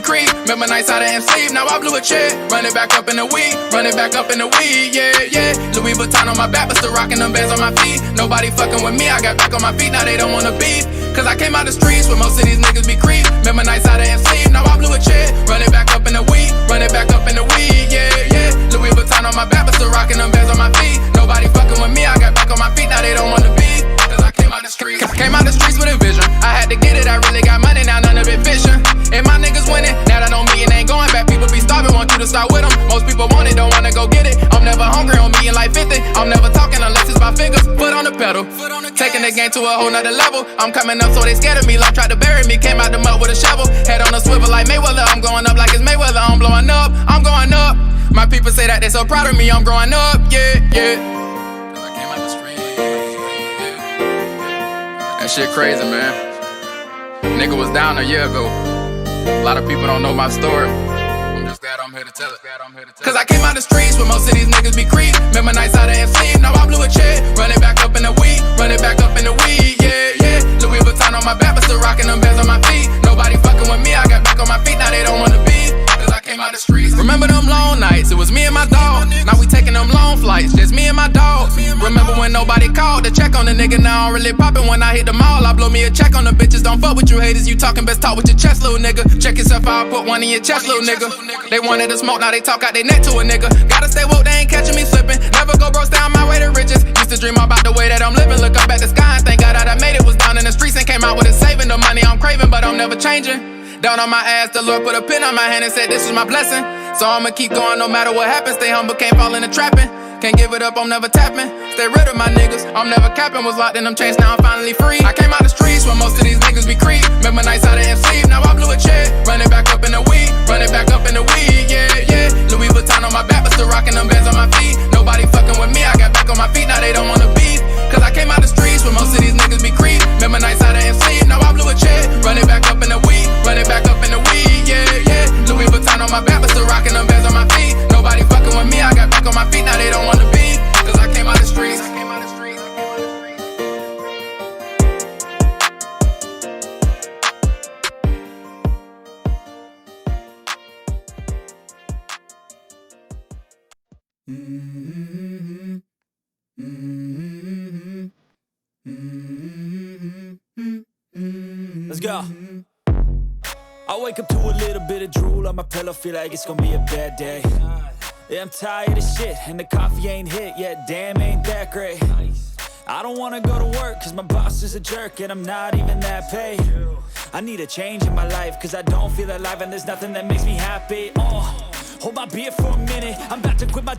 creep. Remember nights I didn't sleep, now I blew a check. Run it back up in the weed, run it back up in the weed, yeah, yeah. Louis Vuitton on my back, but still rocking them bands on my feet. Nobody fucking with me, I got back on my feet, now they don't wanna beef. Cause I came out the streets where most of these niggas be creep. Remember nights I didn't sleep, now I blew a check. Run it back up in the weed, run it back up in the weed, yeah, yeah. Louis Vuitton on my back, but still rocking them bands on my feet. Nobody fucking with me, I got back on my feet, now they don't wanna beef. Cause I came out the streets. Came out the streets with a vision. I had to get it, I really got money, now none of it fishing. And my niggas winning, now that on me, it ain't going back. People be starving, want you to start with them. Most people want it, don't wanna go get it. I'm never hungry on me and like 50. I'm never talking unless it's my fingers. Foot on the pedal, taking the game to a whole nother level. I'm coming up, so they scared of me. Life tried to bury me, came out the mud with a shovel. Head on a swivel like Mayweather. I'm going up like it's Mayweather. I'm blowing up, I'm going up. My people say that they so proud of me. I'm growing up, yeah, yeah. Cause I came out the street, yeah. That shit crazy, man. Nigga was down a year ago. A lot of people don't know my story. I'm just glad I'm here to tell it. Cause I came out the streets where most of these niggas be creep. Remember nights I didn't sleep, now I blew a check. Run it back up in the weed, run it back up in the weed, yeah, yeah. Louis Vuitton on my back, but still rocking them bands on my feet. Nobody fucking with me, I got back on my feet, now they don't wanna be. Cause I came out the streets. Remember them long nights, it was me and my dog. Now we taking them long flights, just me and my dog. Remember when nobody called to check on the nigga, now I'm really popping. When I hit the mall, I blow me a check on the bitches. Don't fuck with you haters, you talking best talk with your chest, little nigga. Check yourself out, put one in your chest, little nigga. They wanted to smoke, now they talk out they neck to a nigga. Gotta stay woke, they ain't catching me slipping. Never go broke down my way to riches. Used to dream about the way that I'm living. Look up at the sky and thank God that I made it. Was down in the streets and came out with it, saving the money I'm craving, but I'm never changing. Down on my ass, the Lord put a pin on my hand and said this was my blessing. So I'ma keep going no matter what happens. Stay humble, can't fall into trapping. Can't give it up, I'm never tapping. Stay rid of my niggas, I'm never capping. Was locked in them chains, now I'm finally free. I came out the streets where most of these niggas be creep. Remember nights I didn't sleep, now I blew a check. Run it back up in the weed, run it back up in the weed, yeah, yeah. Louis Vuitton on my back, but still rocking them bands on my feet. Nobody fucking with me, I got back on my feet, now they don't wanna beef. Cause I came out the streets where most of these niggas be creep. Remember nights I didn't sleep, now I blew a check. Run it back up in the weed, run it back up in the weed, yeah, yeah. Louis Vuitton on my back, but still rocking them bands on my feet. Nobody fucking with me, I got back on my feet, now they don't wanna beef. Cause I came out the streets. Let's go. I wake up to a little bit of drool on my pillow, feel like it's gonna be a bad day. Yeah, I'm tired of shit, and the coffee ain't hit yet, damn, ain't that great. I don't wanna go to work, cause my boss is a jerk, and I'm not even that paid. I need a change in my life, cause I don't feel alive, and there's nothing that makes me happy. Hold my beer for a minute, I'm about to quit my